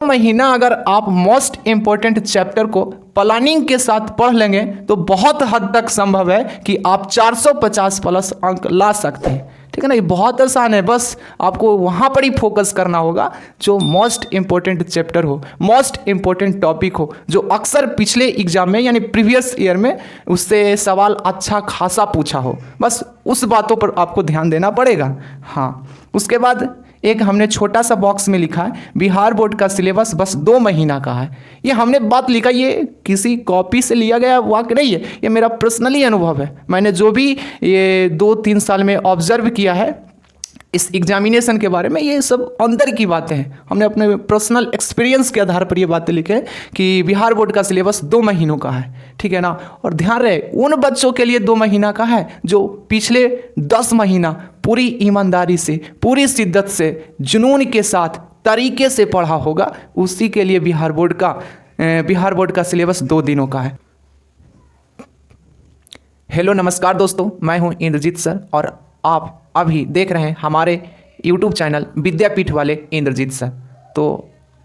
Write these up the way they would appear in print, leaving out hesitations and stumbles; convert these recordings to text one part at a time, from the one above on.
महीना अगर आप मोस्ट इम्पोर्टेंट चैप्टर को प्लानिंग के साथ पढ़ लेंगे तो बहुत हद तक संभव है कि आप 450 प्लस अंक ला सकते हैं। ठीक है ना, ये बहुत आसान है, बस आपको वहाँ पर ही फोकस करना होगा जो मोस्ट इम्पोर्टेंट चैप्टर हो, मोस्ट इम्पोर्टेंट टॉपिक हो, जो अक्सर पिछले एग्जाम में यानी प्रीवियस ईयर में उससे सवाल अच्छा खासा पूछा हो। बस उस बातों पर आपको ध्यान देना पड़ेगा। हाँ, उसके बाद एक हमने छोटा सा बॉक्स में लिखा है बिहार बोर्ड का सिलेबस बस 2 महीना का है। ये हमने बात लिखा, ये किसी कॉपी से लिया गया वाक्य नहीं है, ये मेरा पर्सनली अनुभव है। मैंने जो भी ये 2-3 साल में ऑब्जर्व किया है इस एग्जामिनेशन के बारे में, ये सब अंदर की बातें हैं। हमने अपने पर्सनल एक्सपीरियंस के आधार पर ये बातें लिखे हैं कि बिहार बोर्ड का सिलेबस 2 महीनों का है। ठीक है ना, और ध्यान रहे उन बच्चों के लिए 2 महीना का है जो पिछले 10 महीना पूरी ईमानदारी से, पूरी शिद्दत से, जुनून के साथ, तरीके से पढ़ा होगा, उसी के लिए बिहार बोर्ड का सिलेबस 2 दिनों का है। हेलो नमस्कार दोस्तों, मैं हूं इंद्रजीत सर और आप अभी देख रहे हैं हमारे YouTube चैनल विद्यापीठ वाले इंद्रजीत सर। तो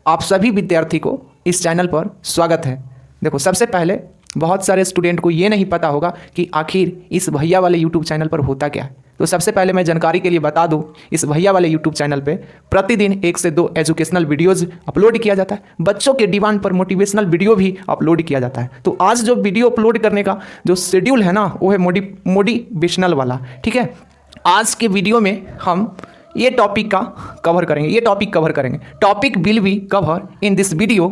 आप सभी विद्यार्थी को इस चैनल पर स्वागत है। देखो, सबसे पहले बहुत सारे स्टूडेंट को ये नहीं पता होगा कि आखिर इस भैया वाले YouTube चैनल पर होता क्या है। तो सबसे पहले मैं जानकारी के लिए बता दूं, इस भैया वाले YouTube चैनल पे प्रतिदिन 1 से 2 एजुकेशनल वीडियोज़ अपलोड किया जाता है। बच्चों के डिमांड पर मोटिवेशनल वीडियो भी अपलोड किया जाता है। तो आज जो वीडियो अपलोड करने का जो शेड्यूल है ना, वो है मोटिवेशनल वाला। ठीक है, आज के वीडियो में हम ये टॉपिक कवर करेंगे। Topic will be cover in this video.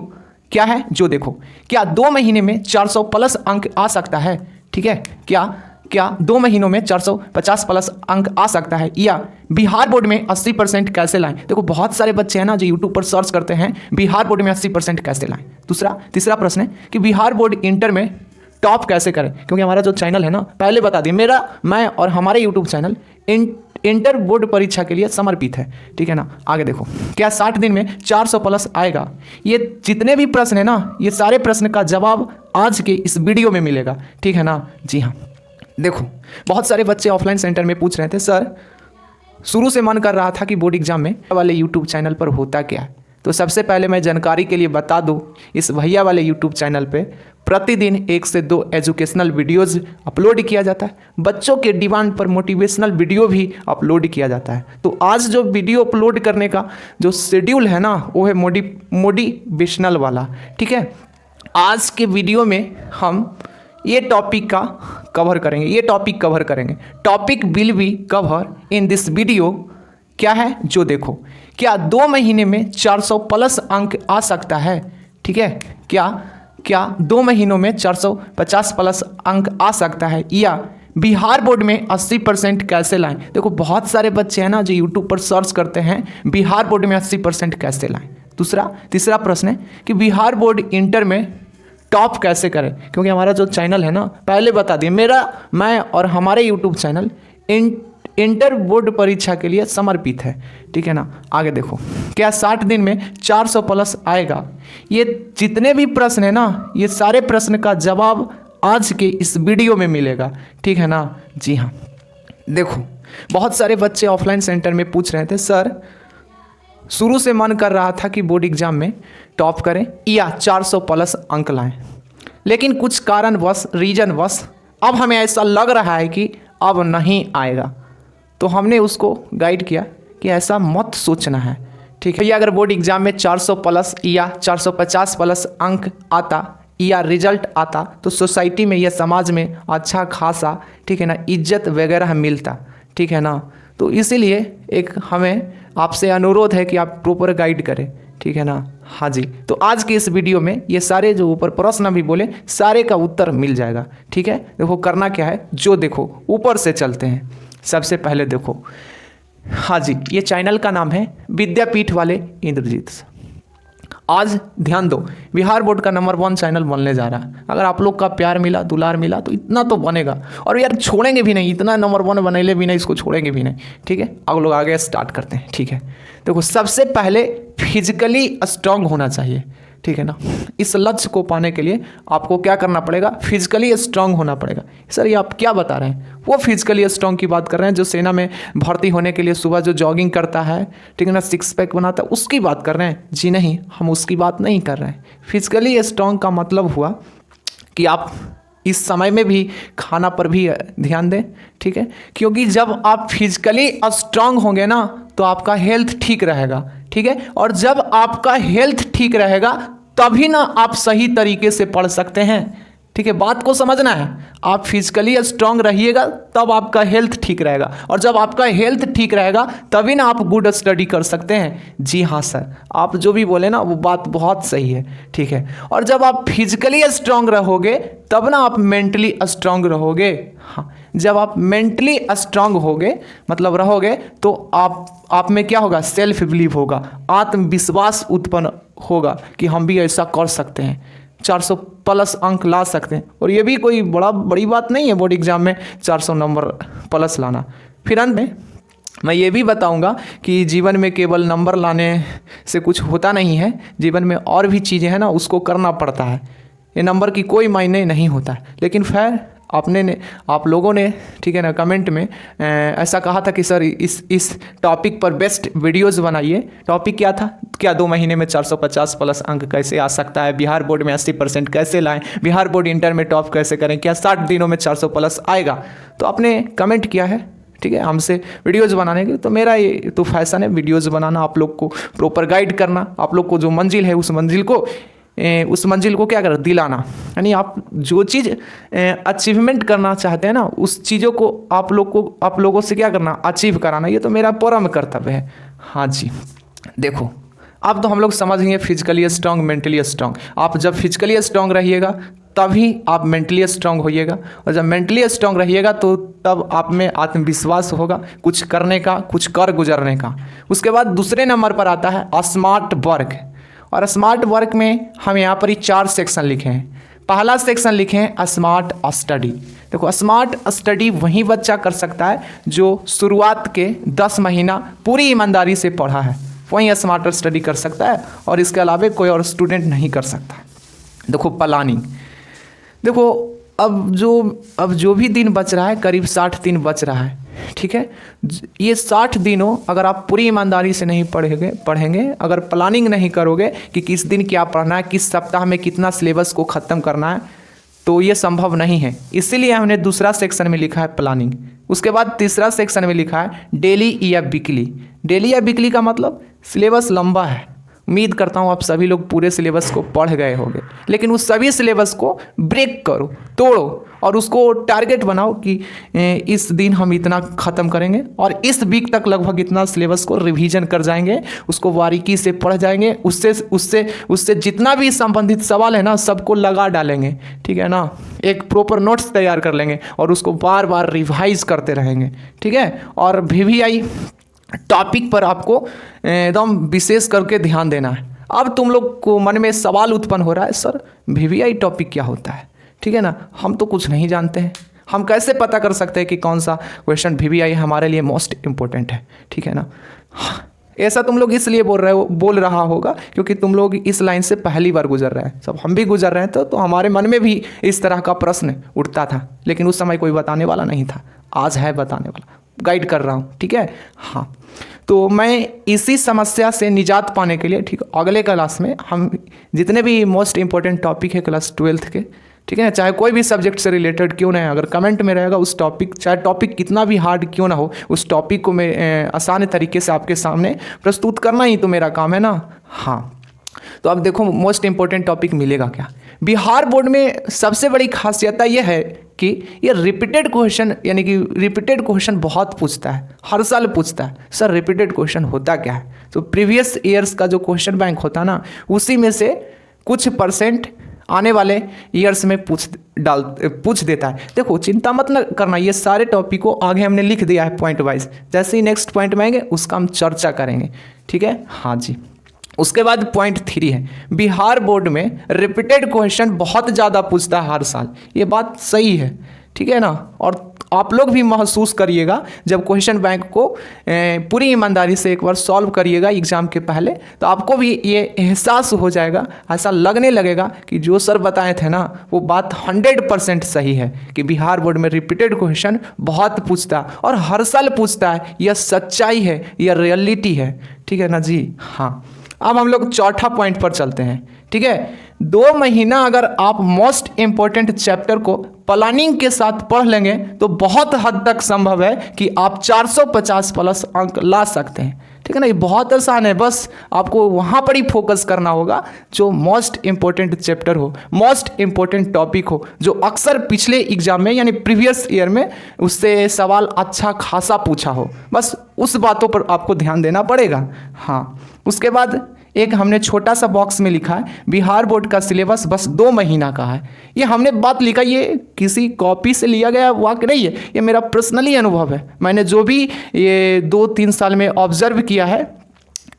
क्या है जो देखो, क्या 2 महीने में 400 प्लस अंक आ सकता है? ठीक है, क्या 2 महीनों में 450 प्लस अंक आ सकता है, या बिहार बोर्ड में 80% कैसे लाएं? देखो, बहुत सारे बच्चे हैं ना जो यूट्यूब पर सर्च करते हैं बिहार बोर्ड में 80% कैसे लाएं। तीसरा प्रश्न है कि बिहार बोर्ड इंटर में टॉप कैसे करें, क्योंकि हमारा जो चैनल है ना, पहले बता दिए, मैं और हमारे यूट्यूब चैनल इंटर बोर्ड परीक्षा के लिए समर्पित है। ठीक है ना, आगे देखो, क्या 60 दिन में 400 प्लस आएगा? ये जितने भी प्रश्न है ना, ये सारे प्रश्न का जवाब आज के इस वीडियो में मिलेगा। ठीक है ना, जी हाँ। देखो, बहुत सारे बच्चे ऑफलाइन सेंटर में पूछ रहे थे, सर शुरू से मन कर रहा था कि बोर्ड एग्जाम में वाले यूट्यूब चैनल पर होता क्या है। तो सबसे पहले मैं जानकारी के लिए बता दूं, इस भैया वाले यूट्यूब चैनल पे प्रतिदिन 1 से 2 एजुकेशनल वीडियोज़ अपलोड किया जाता है। बच्चों के डिमांड पर मोटिवेशनल वीडियो भी अपलोड किया जाता है। तो आज जो वीडियो अपलोड करने का जो शेड्यूल है ना, वो है मोटिवेशनल वाला। ठीक है, आज के वीडियो में हम ये टॉपिक कवर करेंगे। Topic will be cover in this video. क्या है जो देखो, क्या 2 महीने में 400 प्लस अंक आ सकता है? ठीक है, क्या 2 महीनों में 450 प्लस अंक आ सकता है, या बिहार बोर्ड में 80% कैसे लाएं? देखो, बहुत सारे बच्चे हैं ना जो यूट्यूब पर सर्च करते हैं बिहार बोर्ड में 80% कैसे लाएं। तीसरा प्रश्न है कि बिहार बोर्ड इंटर में टॉप कैसे करें, क्योंकि हमारा जो चैनल है ना, पहले बता दिए, मैं और हमारे यूट्यूब चैनल इंटर बोर्ड परीक्षा के लिए समर्पित है। ठीक है ना, आगे देखो, क्या 60 दिन में 400 प्लस आएगा? ये जितने भी प्रश्न है ना, ये सारे प्रश्न का जवाब आज के इस वीडियो में मिलेगा। ठीक है ना, जी हाँ। देखो, बहुत सारे बच्चे ऑफलाइन सेंटर में पूछ रहे थे, सर शुरू से मन कर रहा था कि बोर्ड एग्जाम में टॉप करें या 400 प्लस अंक लाएं, लेकिन कुछ रीजनवश अब हमें ऐसा लग रहा है कि अब नहीं आएगा। तो हमने उसको गाइड किया कि ऐसा मत सोचना है। ठीक है, या अगर बोर्ड एग्जाम में 400 प्लस या 450 प्लस अंक आता या रिजल्ट आता तो सोसाइटी में या समाज में अच्छा खासा, ठीक है ना, इज्जत वगैरह मिलता। ठीक है ना, तो इसीलिए एक हमें आपसे अनुरोध है कि आप प्रॉपर गाइड करें। ठीक है ना, हाँ जी। तो आज के इस वीडियो में ये सारे जो ऊपर प्रश्न भी बोले, सारे का उत्तर मिल जाएगा। ठीक है, देखो करना क्या है जो देखो, ऊपर से चलते हैं। सबसे पहले देखो, हाँ जी, ये चैनल का नाम है विद्यापीठ वाले इंद्रजीत। आज ध्यान दो, बिहार बोर्ड का नंबर 1 चैनल बनने जा रहा है। अगर आप लोग का प्यार मिला, दुलार मिला तो इतना तो बनेगा, और यार छोड़ेंगे भी नहीं, इतना नंबर 1 बनेले भी नहीं, इसको छोड़ेंगे भी नहीं। ठीक है, अब लोग आगे स्टार्ट करते हैं। ठीक है, देखो, सबसे पहले फिजिकली स्ट्रांग होना चाहिए। ठीक है ना। इस लक्ष्य को पाने के लिए आपको क्या करना पड़ेगा, फिजिकली स्ट्रांग होना पड़ेगा। सर ये आप क्या बता रहे हैं, वो फिजिकली स्ट्रांग की बात कर रहे हैं जो सेना में भर्ती होने के लिए सुबह जो जॉगिंग करता है, ठीक है ना, सिक्स पैक बनाता है, उसकी बात कर रहे हैं? जी नहीं, हम उसकी बात नहीं कर रहे हैं। फिजिकली स्ट्रांग का मतलब हुआ कि आप इस समय में भी खाना पर भी ध्यान दें, ठीक है, क्योंकि जब आप फिजिकली स्ट्रांग होंगे ना तो आपका हेल्थ ठीक रहेगा, ठीक है, और जब आपका हेल्थ ठीक रहेगा तभी ना आप सही तरीके से पढ़ सकते हैं, ठीक है। बात को समझना है, आप फिजिकली स्ट्रांग रहिएगा तब आपका हेल्थ ठीक रहेगा, और जब आपका हेल्थ ठीक रहेगा तभी ना आप गुड स्टडी कर सकते हैं। जी हाँ सर, आप जो भी बोले ना वो बात बहुत सही है, ठीक है। और जब आप फिजिकली स्ट्रांग रहोगे तब ना आप मेंटली स्ट्रांग रहोगे। हाँ, जब आप मेंटली स्ट्रांग होगे मतलब रहोगे तो आप में क्या होगा, सेल्फ बिलीव होगा, आत्मविश्वास उत्पन्न होगा कि हम भी ऐसा कर सकते हैं, 400 प्लस अंक ला सकते हैं। और ये भी कोई बड़ी बात नहीं है बोर्ड एग्जाम में 400 नंबर प्लस लाना। फिर अंत में मैं ये भी बताऊंगा कि जीवन में केवल नंबर लाने से कुछ होता नहीं है, जीवन में और भी चीज़ें हैं ना उसको करना पड़ता है। ये नंबर की कोई मायने नहीं होता है। लेकिन फिर आप लोगों ने, ठीक है ना, कमेंट में ऐसा कहा था कि सर इस टॉपिक पर बेस्ट वीडियोस बनाइए। टॉपिक क्या था, क्या 2 महीने में 450 प्लस अंक कैसे आ सकता है, बिहार बोर्ड में 80% कैसे लाएं, बिहार बोर्ड इंटर में टॉप कैसे करें, क्या 60 दिनों में 400 प्लस आएगा। तो आपने कमेंट किया है, ठीक है, हमसे वीडियोज़ बनाने के। तो मेरा ये तो फैशन है वीडियोज़ बनाना, आप लोग को प्रॉपर गाइड करना, आप लोग को जो मंजिल है उस मंजिल को क्या कर दिलाना, यानी आप जो चीज़ अचीवमेंट करना चाहते हैं ना उस चीज़ों को आप लोगों से क्या करना, अचीव कराना। ये तो मेरा परम कर्तव्य है। हाँ जी, देखो अब तो हम लोग समझ गए फिजिकली स्ट्रांग, मेंटली स्ट्रांग। आप जब फिजिकली स्ट्रांग रहिएगा तभी आप मेंटली स्ट्रांग होइएगा, और जब मेंटली स्ट्रांग रहिएगा तो तब आप में आत्मविश्वास होगा कुछ करने का, कुछ कर गुजरने का। उसके बाद दूसरे नंबर पर आता है स्मार्ट वर्क। और स्मार्ट वर्क में हम यहाँ पर ही 4 सेक्शन लिखे हैं। पहला सेक्शन लिखे हैं स्मार्ट स्टडी। देखो स्मार्ट स्टडी वही बच्चा कर सकता है जो शुरुआत के 10 महीना पूरी ईमानदारी से पढ़ा है, वही स्मार्ट स्टडी कर सकता है, और इसके अलावा कोई और स्टूडेंट नहीं कर सकता। देखो प्लानिंग, देखो अब जो भी दिन बच रहा है, करीब 60 दिन बच रहा है, ठीक है। ये 60 दिनों अगर आप पूरी ईमानदारी से नहीं पढ़ेंगे, अगर प्लानिंग नहीं करोगे कि किस दिन क्या पढ़ना है, किस सप्ताह में कितना सिलेबस को ख़त्म करना है, तो ये संभव नहीं है। इसीलिए हमने दूसरा सेक्शन में लिखा है प्लानिंग। उसके बाद तीसरा सेक्शन में लिखा है डेली या वीकली। डेली या वीकली का मतलब सिलेबस लंबा है, उम्मीद करता हूँ आप सभी लोग पूरे सिलेबस को पढ़ गए होंगे, लेकिन उस सभी सिलेबस को ब्रेक करो, तोड़ो, और उसको टारगेट बनाओ कि इस दिन हम इतना ख़त्म करेंगे और इस वीक तक लगभग इतना सिलेबस को रिवीजन कर जाएंगे, उसको बारीकी से पढ़ जाएंगे, उससे जितना भी संबंधित सवाल है ना सबको लगा डालेंगे, ठीक है ना। एक प्रॉपर नोट्स तैयार कर लेंगे और उसको बार बार रिवाइज करते रहेंगे, ठीक है। और VVI टॉपिक पर आपको एकदम विशेष करके ध्यान देना है। अब तुम लोग को मन में सवाल उत्पन्न हो रहा है, सर VVI टॉपिक क्या होता है, ठीक है ना, हम तो कुछ नहीं जानते हैं, हम कैसे पता कर सकते हैं कि कौन सा क्वेश्चन VVI हमारे लिए मोस्ट इम्पोर्टेंट है, ठीक है ना। ऐसा तुम लोग इसलिए बोल रहा होगा क्योंकि तुम लोग इस लाइन से पहली बार गुजर रहे हैं, सब हम भी गुजर रहे हैं, तो हमारे मन में भी इस तरह का प्रश्न उठता था, लेकिन उस समय कोई बताने वाला नहीं था। आज है बताने वाला, गाइड कर रहा हूँ, ठीक है। हाँ, तो मैं इसी समस्या से निजात पाने के लिए, ठीक है, अगले क्लास में हम जितने भी मोस्ट इंपॉर्टेंट टॉपिक है क्लास 12th के, ठीक है ना, चाहे कोई भी सब्जेक्ट से रिलेटेड क्यों ना है, अगर कमेंट में रहेगा उस टॉपिक, चाहे टॉपिक कितना भी हार्ड क्यों ना हो, उस टॉपिक को मैं आसान तरीके से आपके सामने प्रस्तुत करना ही तो मेरा काम है ना। हाँ, तो अब देखो मोस्ट इंपॉर्टेंट टॉपिक मिलेगा क्या। बिहार बोर्ड में सबसे बड़ी खासियत यह है कि ये रिपीटेड क्वेश्चन, यानी कि रिपीटेड क्वेश्चन बहुत पूछता है, हर साल पूछता है। सर रिपीटेड क्वेश्चन होता क्या है, तो प्रीवियस ईयर्स का जो क्वेश्चन बैंक होता है ना, उसी में से कुछ % आने वाले ईयर्स में पूछ देता है। देखो चिंता मत न करना, ये सारे टॉपिक को आगे हमने लिख दिया है पॉइंट वाइज, जैसे ही नेक्स्ट पॉइंट में आएंगे उसका हम चर्चा करेंगे, ठीक है। हाँ जी, उसके बाद पॉइंट 3 है, बिहार बोर्ड में रिपीटेड क्वेश्चन बहुत ज़्यादा पूछता है हर साल, ये बात सही है, ठीक है ना। और आप लोग भी महसूस करिएगा जब क्वेश्चन बैंक को पूरी ईमानदारी से एक बार सॉल्व करिएगा एग्ज़ाम के पहले, तो आपको भी ये एहसास हो जाएगा, ऐसा लगने लगेगा कि जो सर बताए थे ना वो बात 100% सही है कि बिहार बोर्ड में रिपीटेड क्वेश्चन बहुत पूछता है और हर साल पूछता है। यह सच्चाई है, यह रियलिटी है। ठीक है ना जी। हाँ, अब हम लोग चौथा पॉइंट पर चलते हैं। ठीक है, 2 महीना अगर आप मोस्ट इम्पोर्टेंट चैप्टर को प्लानिंग के साथ पढ़ लेंगे तो बहुत हद तक संभव है कि आप 450 प्लस अंक ला सकते हैं। ठीक है ना, ये बहुत आसान है, बस आपको वहाँ पर ही फोकस करना होगा जो मोस्ट इम्पोर्टेंट चैप्टर हो, मोस्ट इम्पोर्टेंट टॉपिक हो, जो अक्सर पिछले एग्जाम में यानी प्रीवियस ईयर में उससे सवाल अच्छा खासा पूछा हो। बस उस बातों पर आपको ध्यान देना पड़ेगा। हाँ, उसके बाद एक हमने छोटा सा बॉक्स में लिखा है बिहार बोर्ड का सिलेबस बस 2 महीना का है। ये हमने बात लिखा, ये किसी कॉपी से लिया गया वाक्य नहीं है, ये मेरा पर्सनली अनुभव है। मैंने जो भी ये 2-3 साल में ऑब्जर्व किया है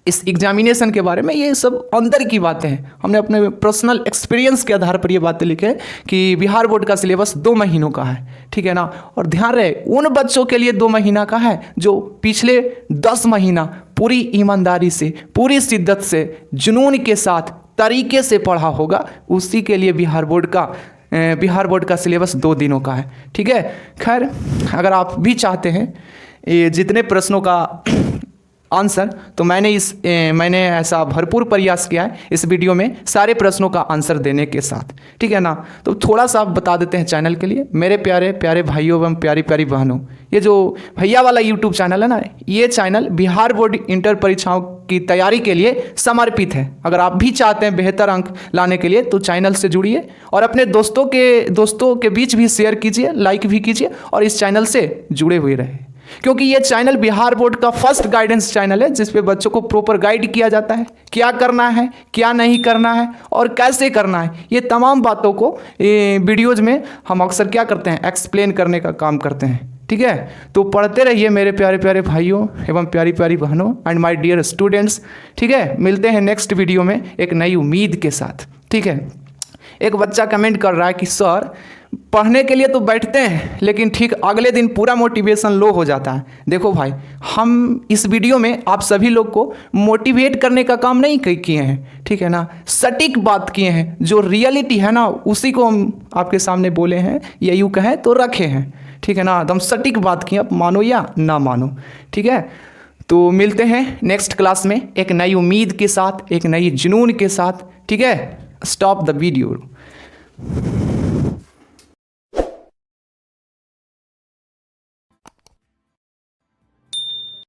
इस एग्जामिनेशन के बारे में, ये सब अंदर की बातें हैं। हमने अपने पर्सनल एक्सपीरियंस के आधार पर ये बातें लिखे हैं कि बिहार बोर्ड का सिलेबस 2 महीनों का है। ठीक है ना, और ध्यान रहे उन बच्चों के लिए 2 महीना का है जो पिछले 10 महीना पूरी ईमानदारी से, पूरी शिद्दत से, जुनून के साथ, तरीके से पढ़ा होगा, उसी के लिए बिहार बोर्ड का सिलेबस 2 दिनों का है। ठीक है, खैर अगर आप भी चाहते हैं ये जितने प्रश्नों का आंसर, तो मैंने ऐसा भरपूर प्रयास किया है इस वीडियो में सारे प्रश्नों का आंसर देने के साथ। ठीक है ना, तो थोड़ा सा बता देते हैं चैनल के लिए। मेरे प्यारे प्यारे भाइयों एवं प्यारी प्यारी बहनों, ये जो भैया वाला यूट्यूब चैनल है ना, ये चैनल बिहार बोर्ड इंटर परीक्षाओं की तैयारी के लिए समर्पित है। अगर आप भी चाहते हैं बेहतर अंक लाने के लिए तो चैनल से जुड़िए और अपने दोस्तों के बीच भी शेयर कीजिए, लाइक भी कीजिए और इस चैनल से जुड़े हुए रहे, क्योंकि ये चैनल बिहार बोर्ड का फर्स्ट गाइडेंस चैनल है जिस पे बच्चों को प्रॉपर गाइड किया जाता है, क्या करना है, क्या नहीं करना है और कैसे करना है। ये तमाम बातों को वीडियोज में हम अक्सर क्या करते हैं, एक्सप्लेन करने का काम करते हैं। ठीक है, तो पढ़ते रहिए मेरे प्यारे प्यारे भाइयों एवं प्यारी प्यारी बहनों एंड माय डियर स्टूडेंट्स। ठीक है, मिलते हैं नेक्स्ट वीडियो में एक नई उम्मीद के साथ। ठीक है, एक बच्चा कमेंट कर रहा है कि सर पढ़ने के लिए तो बैठते हैं लेकिन ठीक अगले दिन पूरा मोटिवेशन लो हो जाता है। देखो भाई, हम इस वीडियो में आप सभी लोग को मोटिवेट करने का काम नहीं किए हैं। ठीक है ना, सटीक बात किए हैं, जो रियलिटी है ना उसी को हम आपके सामने बोले हैं, या यूँ कहें तो रखे हैं। ठीक है ना, एकदम सटीक बात किए, आप मानो या ना मानो। ठीक है, तो मिलते हैं नेक्स्ट क्लास में एक नई उम्मीद के साथ, एक नई जुनून के साथ। ठीक है, स्टॉप द वीडियो।